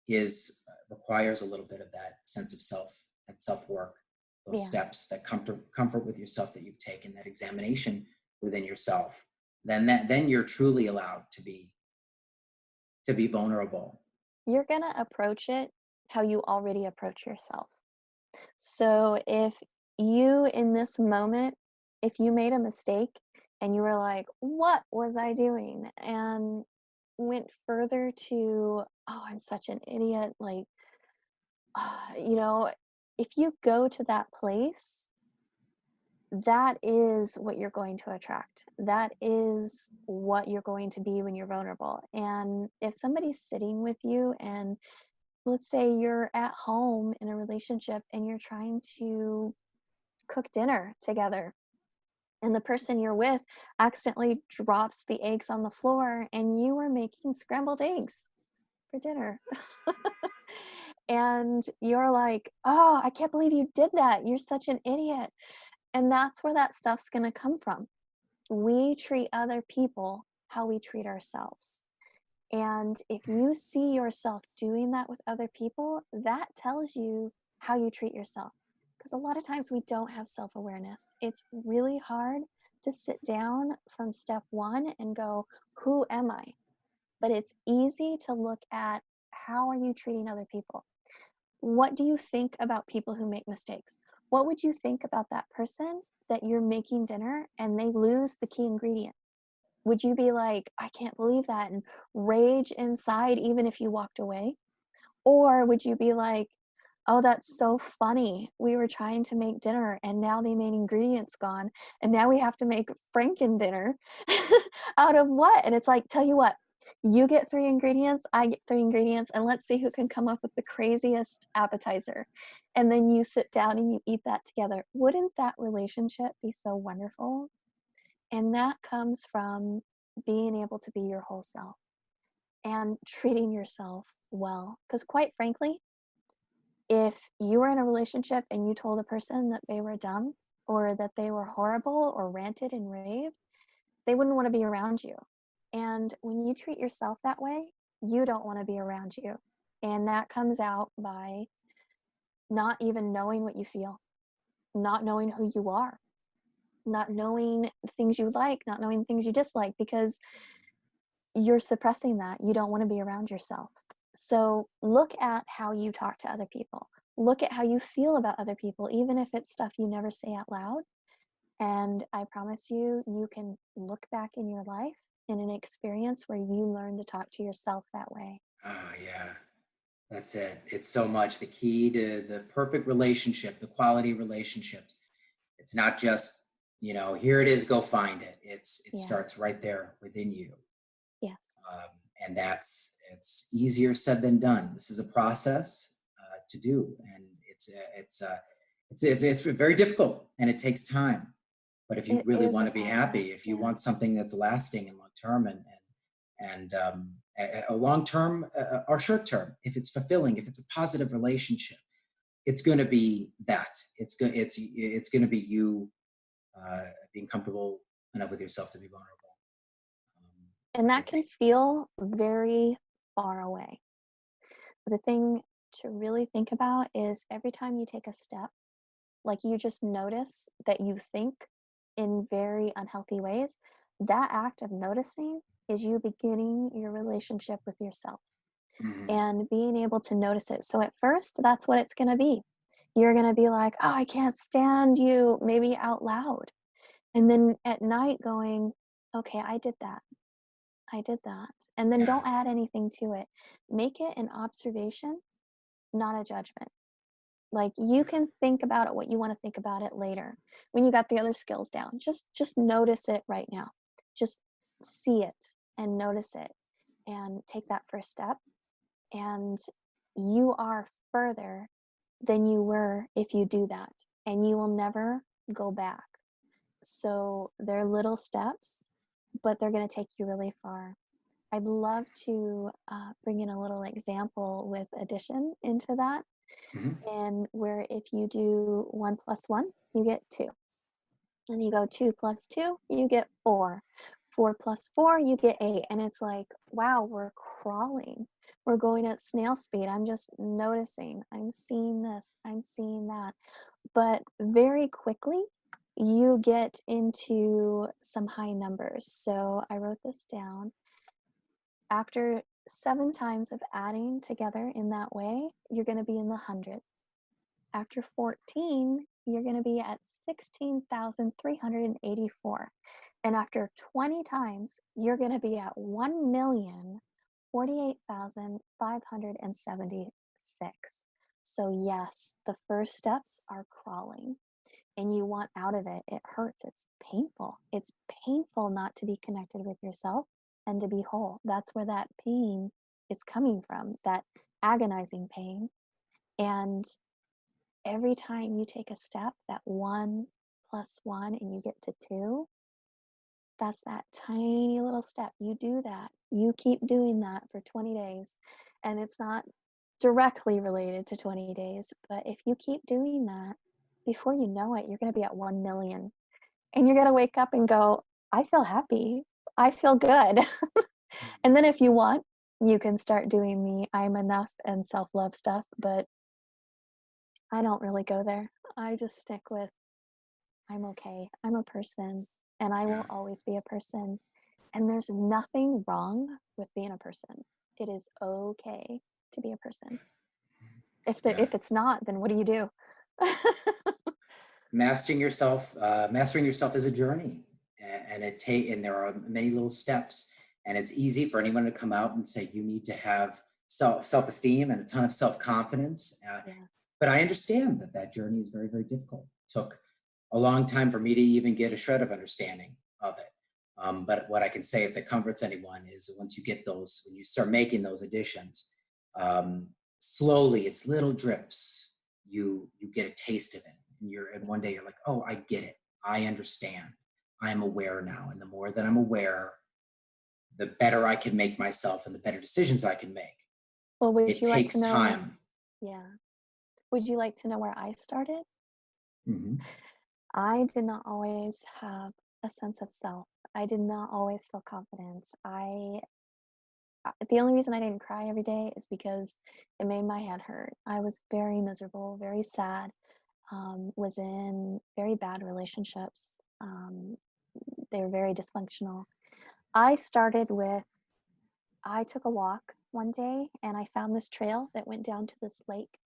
is requires a little bit of that sense of self and self work, those Yeah. steps, that comfort with yourself that you've taken, that examination within yourself. Then you're truly allowed to be vulnerable. You're gonna approach it how you already approach yourself. So if you in this moment, if you made a mistake and you were like, what was I doing? And went further to, oh, I'm such an idiot. Like, you know, if you go to that place, that is what you're going to attract. That is what you're going to be when you're vulnerable. And if somebody's sitting with you, and let's say you're at home in a relationship and you're trying to cook dinner together, and the person you're with accidentally drops the eggs on the floor, and you were making scrambled eggs for dinner. And you're like, oh, I can't believe you did that. You're such an idiot. And that's where that stuff's going to come from. We treat other people how we treat ourselves. And if you see yourself doing that with other people, that tells you how you treat yourself. Because a lot of times we don't have self awareness. It's really hard to sit down from step one and go, who am I? But it's easy to look at, how are you treating other people? What do you think about people who make mistakes? What would you think about that person that you're making dinner and they lose the key ingredient? Would you be like, I can't believe that, and rage inside even if you walked away? Or would you be like, oh, that's so funny. We were trying to make dinner and now the main ingredient's gone. And now we have to make Franken dinner out of what? And it's like, tell you what, you get 3 ingredients, I get 3 ingredients, and let's see who can come up with the craziest appetizer. And then you sit down and you eat that together. Wouldn't that relationship be so wonderful? And that comes from being able to be your whole self and treating yourself well. Because quite frankly, if you were in a relationship and you told a person that they were dumb or that they were horrible or ranted and raved, they wouldn't want to be around you. And when you treat yourself that way, you don't want to be around you. And that comes out by not even knowing what you feel, not knowing who you are, not knowing things you like, not knowing things you dislike, because you're suppressing that. You don't want to be around yourself. So look at how you talk to other people. Look at how you feel about other people, even if it's stuff you never say out loud. And I promise you, you can look back in your life in an experience where you learn to talk to yourself that way. Ah, yeah, that's it. It's so much the key to the perfect relationship, the quality relationships. It's not just, here it is, go find it. It Yeah. starts right there within you. Yes. And it's easier said than done. This is a process to do, and it's very difficult, and it takes time. But if you It really is want a to be happy, process, if you yeah. want something that's lasting and long term, and a long term or short term, if it's fulfilling, if it's a positive relationship, it's going to be that. It's going to be you being comfortable enough with yourself to be vulnerable. Um, And I that can think. feel very far away. The thing to really think about is every time you take a step, like you just notice that you think in very unhealthy ways, that act of noticing is you beginning your relationship with yourself Mhm. and being able to notice it. So at first, that's what it's going to be. You're going to be like, oh, I can't stand you, maybe out loud. And then at night, going, okay, I did that. I did that. And then Yeah. don't add anything to it. Make it an observation, not a judgment. Like you can think about it what you want to think about it later when you got the other skills down. Just notice it right now. Just see it and notice it and take that first step, and you are further than you were if you do that, and you will never go back. So they're little steps, but they're going to take you really far. I'd love to bring in a little example with addition into that, Mhm. and where if you do 1 plus 1, you get 2. And you go 2 plus 2, you get 4. 4 plus 4, you get 8. And it's like, wow, we're crawling. We're going at snail speed. I'm just noticing. I'm seeing this. I'm seeing that. But very quickly, you get into some high numbers. So I wrote this down. After 7 times of adding together in that way, you're going to be in the hundreds. After 14, you're going to be at 16,384. And after 20 times, you're going to be at 1,048,576. So, yes, the first steps are crawling and you want out of it. It hurts. It's painful. It's painful not to be connected with yourself and to be whole. That's where that pain is coming from, that agonizing pain. And every time you take a step, that 1 plus 1, and you get to 2, that's that tiny little step. You do that. You keep doing that for 20 days. And it's not directly related to 20 days, but if you keep doing that, before you know it, you're going to be at 1 million. And you're going to wake up and go, I feel happy. I feel good. And then if you want, you can start doing the I'm enough and self love stuff, but I don't really go there. I just stick with I'm okay. I'm a person and I will Yeah. always be a person. And there's nothing wrong with being a person. It is okay to be a person. Yeah. If it's not, then what do you do? Mastering yourself is a journey, and there are many little steps, and it's easy for anyone to come out and say you need to have self-esteem and a ton of self-confidence, Yeah. but I understand that that journey is very, very difficult. It took a long time for me to even get a shred of understanding of it. But what I can say, if it comforts anyone, is that once you get those, when you start making those additions, um, slowly, it's little drips. You get a taste of it, and one day you're like, oh, I get it. I understand. I am aware now, and the more that I'm aware, the better I can make myself, and the better decisions I can make. Well, would It you like to takes know? time. Yeah. Would you like to know where I started? Mhm. I did not always have a sense of self. I did not always feel confident. The only reason I didn't cry every day is because it made my head hurt. I was very miserable, very sad, was in very bad relationships. They were very dysfunctional. I started with, I took a walk one day and I found this trail that went down to this lake.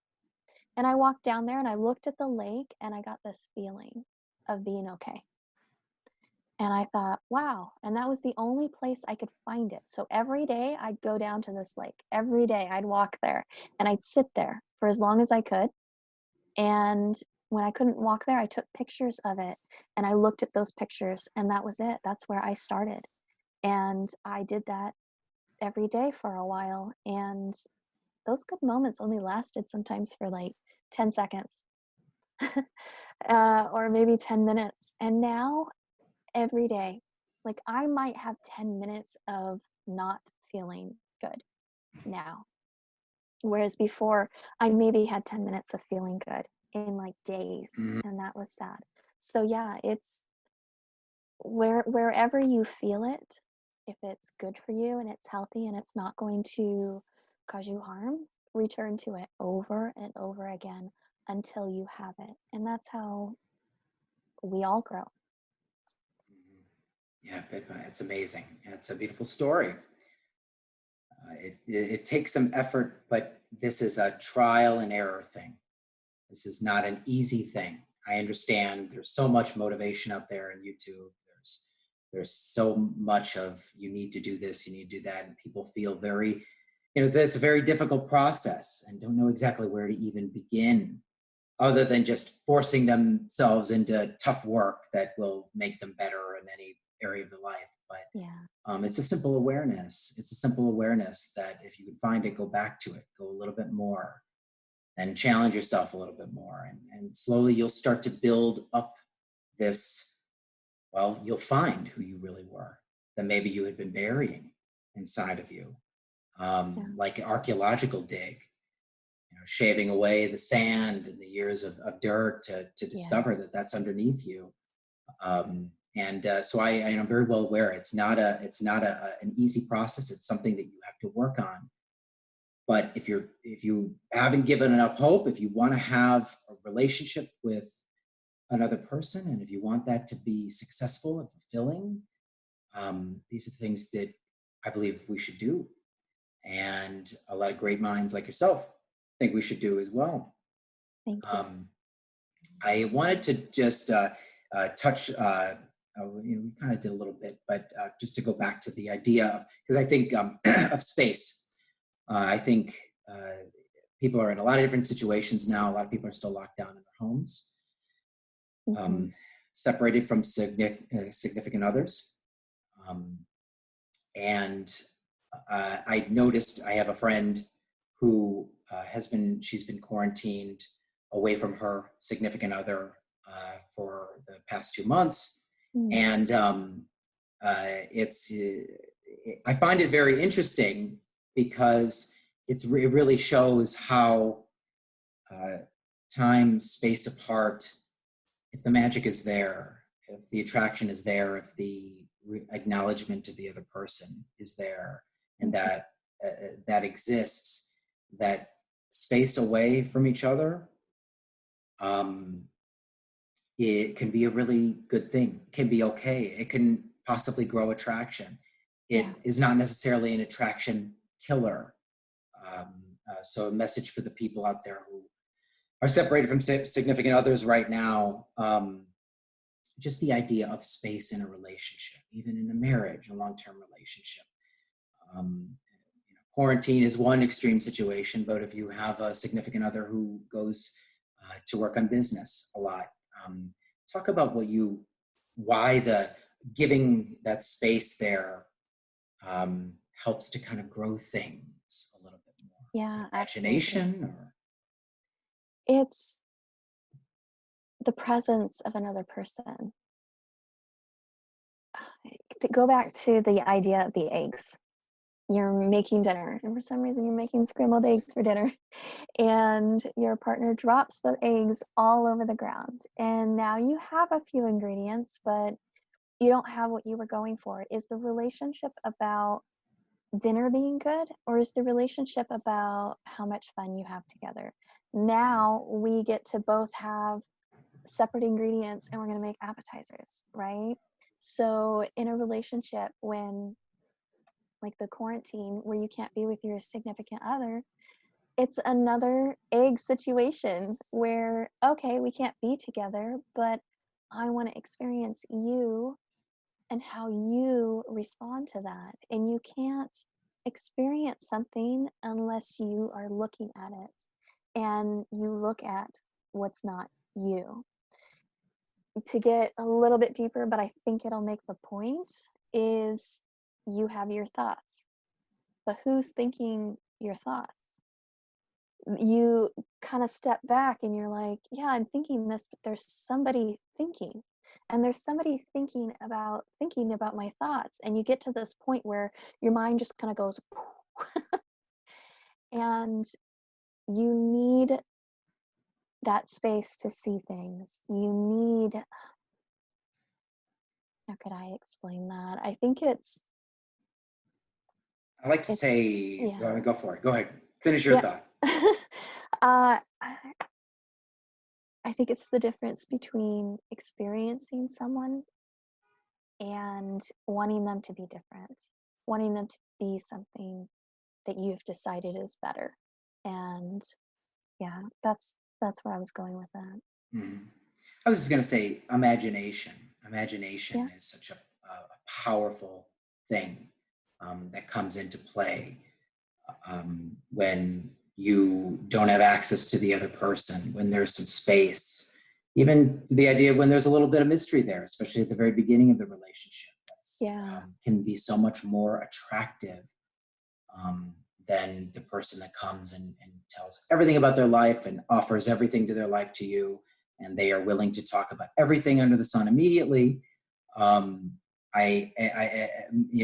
And I walked down there and I looked at the lake and I got this feeling of being okay. And I thought, wow. And that was the only place I could find it. So every day I'd go down to this lake. Every day I'd walk there and I'd sit there for as long as I could. And when I couldn't walk there, I took pictures of it and I looked at those pictures, and that was it. That's where I started. And I did that every day for a while. And those good moments only lasted sometimes for like 10 seconds. or maybe 10 minutes. And now every day, like I might have 10 minutes of not feeling good now. Whereas before, I maybe had 10 minutes of feeling good in like days, Mhm. and that was sad. So yeah, it's wherever you feel it, if it's good for you and it's healthy and it's not going to cause you harm, return to it over and over again until you have it. And that's how we all grow. Yeah, it's amazing. Yeah, it's a beautiful story. It takes some effort, but this is a trial and error thing. This is not an easy thing. I understand there's so much motivation out there on YouTube. There's so much of you need to do this, you need to do that, and people feel very, it's a very difficult process and don't know exactly where to even begin, other than just forcing themselves into tough work that will make them better in any area of their life. But Yeah. it's a simple awareness. It's a simple awareness that if you can find it, go back to it, go a little bit more and challenge yourself a little bit more. And slowly you'll start to build up this, well, you'll find who you really were that maybe you had been burying inside of you, Yeah. like an archaeological dig, shaving away the sand and the years of dirt to Yeah. discover that that's underneath you. And so I am very well aware it's not an easy process. It's something that you have to work on. But if you haven't given up hope, if you want to have a relationship with another person, and if you want that to be successful and fulfilling, these are things that I believe we should do, and a lot of great minds like yourself think we should do as well. Thank you. Um, I wanted to just touch. We kind of did a little bit, but just to go back to the idea of, because I think of space. I think people are in a lot of different situations now. A lot of people are still locked down in their homes, Hmm. um, separated from significant others. Um, and I noticed I have a friend who she's been quarantined away from her significant other for the past 2 months. Mm. And I find it very interesting because it really shows how uh, time, space apart, if the magic is there, if the attraction is there, if the acknowledgement of the other person is there, and Mhm. that exists, that space away from each other, um, it can be a really good thing. It can be okay. It can possibly grow attraction. Yeah. It is not necessarily an attraction killer. So a message for the people out there who are separated from significant others right now. Just the idea of space in a relationship, even in a marriage, a long-term relationship. Um, Quarantine is one extreme situation, but if you have a significant other who goes to work on business a lot, um, talk about why the giving that space there helps to kind of grow things a little bit more. Is it Yeah, absolutely. imagination or? It's the presence of another person. To go back to the idea of the eggs. You're making dinner, and for some reason, you're making scrambled eggs for dinner, and your partner drops the eggs all over the ground. And now you have a few ingredients, but you don't have what you were going for. Is the relationship about dinner being good, or is the relationship about how much fun you have together? Now we get to both have separate ingredients and we're going to make appetizers, right? So, in a relationship, when like the quarantine where you can't be with your significant other, it's another egg situation where, okay, we can't be together, but I want to experience you and how you respond to that. And you can't experience something unless you are looking at it and you look at what's not you. To get a little bit deeper, but I think it'll make the point, is you have your thoughts, but who's thinking your thoughts? you kind of step back and you're like, yeah, I'm thinking this, but there's somebody thinking. And there's somebody thinking about my thoughts. And you get to this point where your mind just kind of goes, and you need that space to see things. You need, how could I explain that? I think I like to it's, say, yeah, go for it. Go ahead. Finish your yeah. thought. I think it's the difference between experiencing someone and wanting them to be different, wanting them to be something that you've decided is better. And yeah, that's where I was going with that. Mhm. I was just going to say imagination. Imagination Yeah. is such a powerful thing that comes into play when you don't have access to the other person, when there's some space, even the idea of when there's a little bit of mystery there, especially at the very beginning of the relationship. That's Yeah. can be so much more attractive um, than the person that comes and tells everything about their life and offers everything to their life to you, and they are willing to talk about everything under the sun immediately. Um,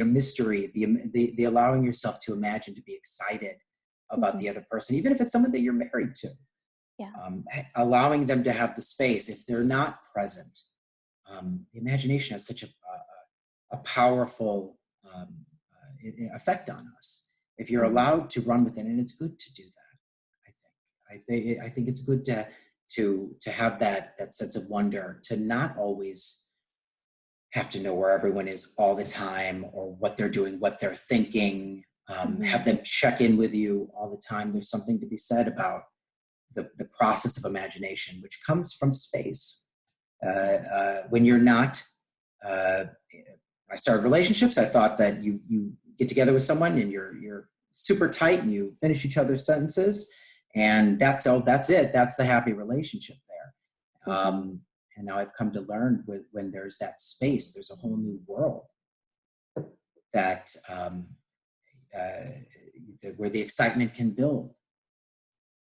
mystery, the allowing yourself to imagine, to be excited about Hmm. the other person, even if it's someone that you're married to, Yeah. allowing them to have the space if they're not present. The imagination has such a powerful effect on us if you're Hmm. allowed to run with it, and it's good to do that. I think it's good to have that sense of wonder, to not always have to know where everyone is all the time, or what they're doing, what they're thinking. Hmm. Have them check in with you all the time. There's something to be said about the process of imagination, which comes from space. Yeah. When you're not, uh, I started relationships. I thought that you get together with someone and you're super tight and you finish each other's sentences, and that's all. That's it. That's the happy relationship there. Hmm. And now I've come to learn when there's that space, there's a whole new world that uh, where the excitement can build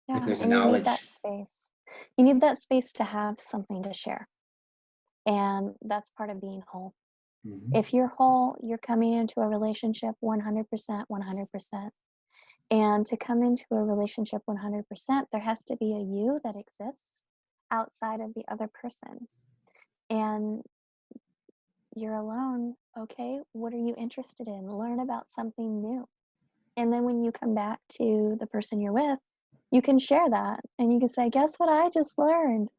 if Yeah. there's a And you need that knowledge. space. You need that space to have something to share. And that's part of being whole. Mhm. If you're whole, you're coming into a relationship 100%, 100%. And to come into a relationship 100%, there has to be a you that exists outside of the other person. And you're alone. Okay, what are you interested in? Learn about something new. And then when you come back to the person you're with, you can share that and you can say, guess what I just learned?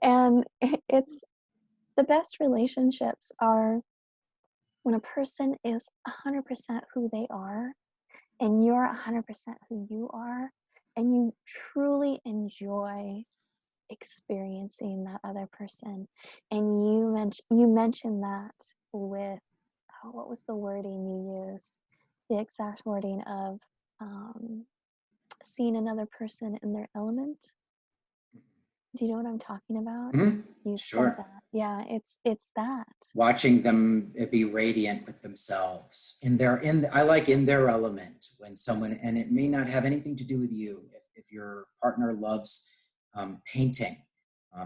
And it's the best relationships are when a person is 100% who they are and you're 100% who you are, and you truly enjoy experiencing that other person. And you mentioned that with, oh, what was the wording you used? The exact wording of um, seeing another person in their element. Do you know what I'm talking about? Mhm. You said Sure. that. Yeah, it's that. Watching them be radiant with themselves I like in their element, when someone, and it may not have anything to do with you, if your partner loves painting,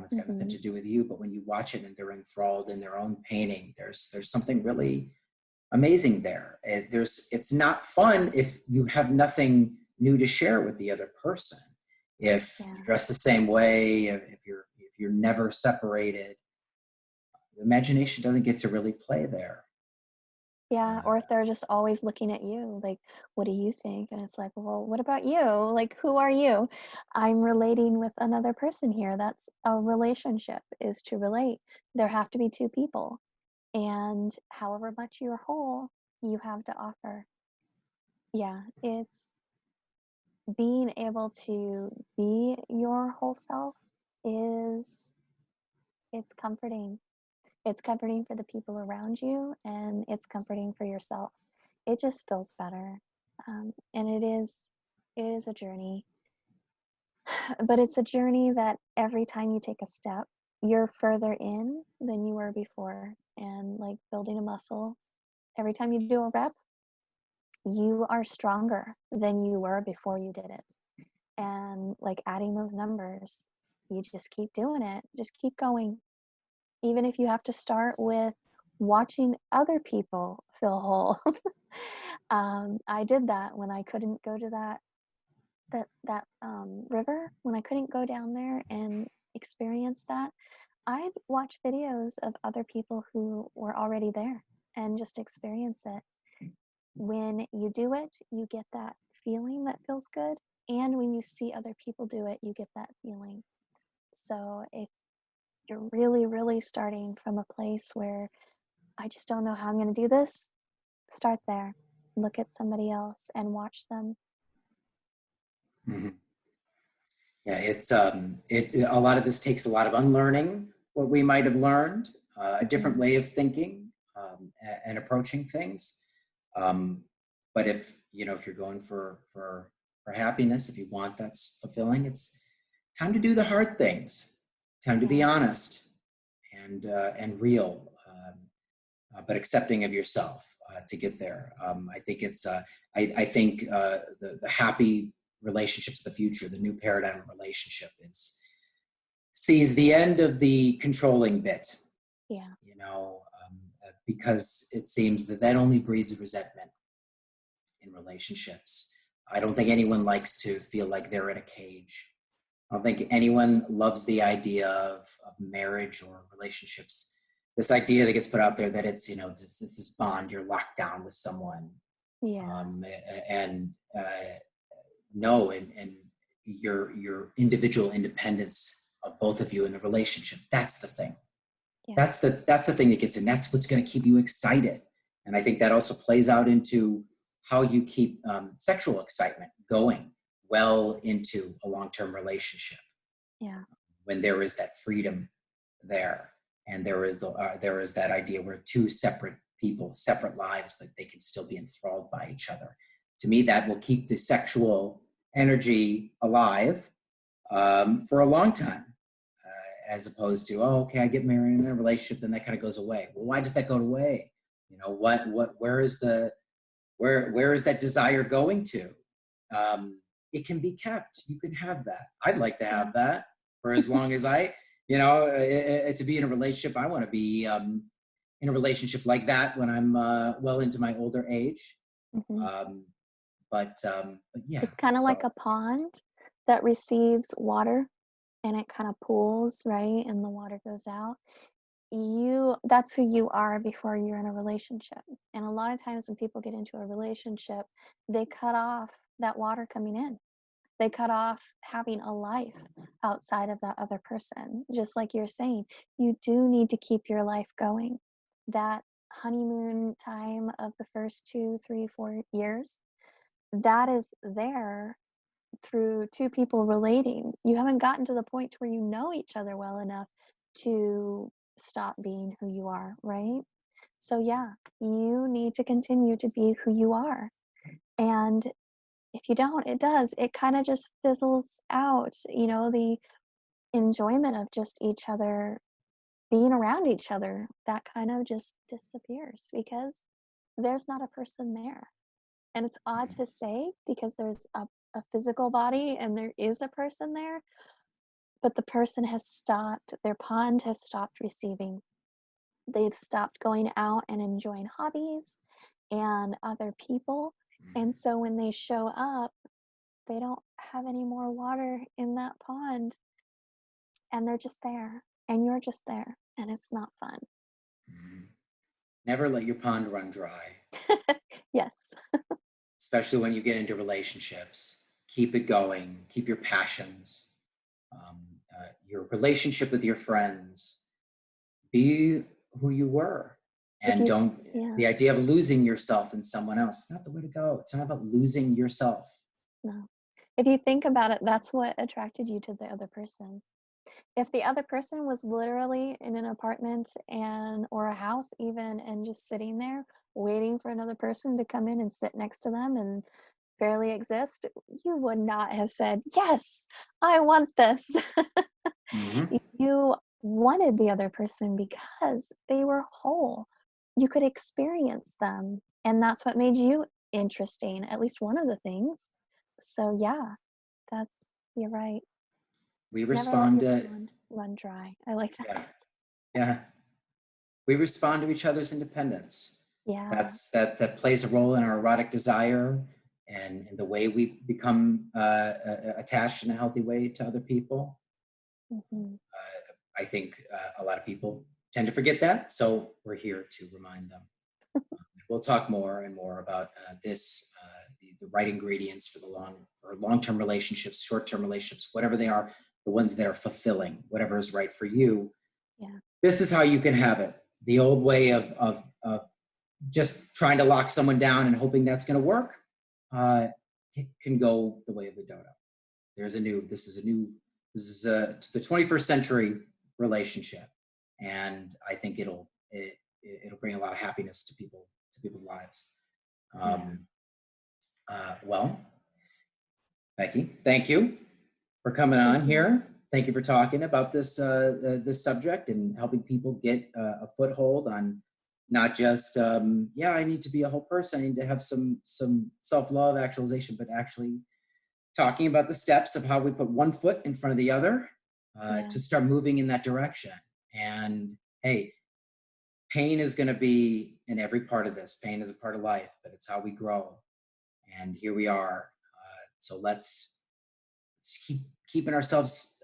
it's got nothing Hmm. to do with you, but when you watch it and they're enthralled in their own painting, there's something really amazing there. It's not fun if you have nothing new to share with the other person, if you Yeah. dress the same way, if you're never separated. The imagination doesn't get to really play there. Yeah, or Uh, if they're just always looking at you, like, what do you think? And it's like, well, what about you? Like, who are you? I'm relating with another person here. That's a relationship, is to relate. There have to be two people. And however much you're whole, you have to offer. Yeah, it's being able to be your whole self is it's comforting. It's comforting for the people around you, and it's comforting for yourself. It just feels better. And it is a journey, but it's a journey that every time you take a step, you're further in than you were before. And like building a muscle, every time you do a rep, you are stronger than you were before you did it. and like adding those numbers. You just keep doing it, just keep going. Even if you have to start with watching other people feel whole. I did that when I couldn't go to that river, when I couldn't go down there and experience that. I'd watch videos of other people who were already there and just experience it. When you do it, you get that feeling that feels good. And when you see other people do it, you get that feeling. So if you're really, really starting from a place where I just don't know how I'm going to do this, start there. Look at somebody else and watch them. Mhm. Yeah, it's a lot of this takes a lot of unlearning what we might have learned, a different Mm, way of thinking, and approaching things. Um, but if you're going for happiness, if you want that's fulfilling, it's time to do the hard things, time to be yeah, honest and real, but accepting of yourself to get there. I think I think the happy relationships of the future, the new paradigm of relationship sees the end of the controlling bit, yeah, because it seems that only breeds resentment in relationships. I don't think anyone likes to feel like they're in a cage. I don't think anyone loves the idea of marriage or relationships. This idea that gets put out there that it's, this bond, you're locked down with someone. yeah, And no, and your individual independence of both of you in the relationship. That's the thing. yeah, That's the thing that gets in. That's what's going to keep you excited. And I think that also plays out into how you keep sexual excitement going well into a long-term relationship yeah, when there is that freedom there, and there is that idea where two separate people, separate lives, but they can still be enthralled by each other. To me, that will keep the sexual energy alive for a long time, as opposed to, oh, okay, I get married in a relationship, then that kind of goes away. Well, why does that go away? Where is that desire going to? It can be kept. You can have that. I'd like to yeah. have that for as long as to be in a relationship. I want to be in a relationship like that when I'm well into my older age. Hmm. Um, but yeah, It's kind of like so a pond that receives water and it kind of pools, right? And the water goes out. That's who you are before you're in a relationship. And a lot of times when people get into a relationship, they cut off that water coming in. They cut off having a life outside of that other person. Just like you're saying, you do need to keep your life going. That honeymoon time of the first 2, 3, 4 years, that is there through two people relating. You haven't gotten to the point where you know each other well enough to stop being who you are, right? So yeah, you need to continue to be who you are. And if you don't, it kind of just fizzles out, the enjoyment of just each other, being around each other, that kind of just disappears because there's not a person there. And it's odd to say because there's a physical body and there is a person there, but the person has stopped, their pond has stopped receiving. They've stopped going out and enjoying hobbies and other people. And so when they show up, they don't have any more water in that pond and they're just there and you're just there and it's not fun. never let your pond run dry, Yes. especially when you get into relationships. Keep it going. Keep your passions, your relationship with your friends. Be who you were, If and you don't. Yeah, The idea of losing yourself in someone else, not the way to go. It's not about losing yourself. no. If you think about it, that's what attracted you to the other person. If the other person was literally in an apartment and or a house even and just sitting there waiting for another person to come in and sit next to them and barely exist, you would not have said, "Yes, I want this." Mm-hmm. You wanted the other person because they were whole. You could experience them, and that's what made you interesting, at least one of the things. So, yeah, You're right. We Never let respond your to, pond run dry. I like that. yeah, yeah. We respond to each other's independence. Yeah. That plays a role in our erotic desire and the way we become attached in a healthy way to other people. Hmm. I think a lot of people tend to forget that, so we're here to remind them. We'll talk more and more about the right ingredients for long-term relationships, short-term relationships, whatever they are, the ones that are fulfilling, whatever is right for you. Yeah. This is how you can have it. The old way of just trying to lock someone down and hoping that's going to work can go the way of the dodo. This is the 21st century relationship, and I think it'll bring a lot of happiness to people's lives. Yeah. Um, well, Becky, thank you for coming Thank on you. here. Thank you for talking about this subject and helping people get a foothold on not just I need to be a whole person. I need to have some self-love actualization, but actually talking about the steps of how we put one foot in front of the other Yeah. to start moving in that direction. And hey, pain is going to be in every part of this. Pain is a part of life, but it's how we grow. And here we are. So let's keep keeping ourselves,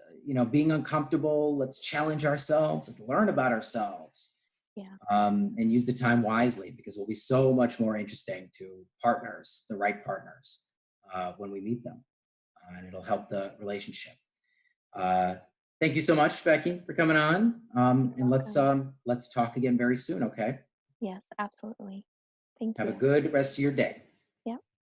being uncomfortable. Let's challenge ourselves. Let's learn about ourselves, Yeah. and use the time wisely, because we'll be so much more interesting to partners, the right partners, when we meet them, and it'll help the relationship. Uh, Thank you so much, Becky, for coming on. You're And welcome. let's talk again very soon. Okay. Yes, absolutely. Thank Have a you. good rest of your day.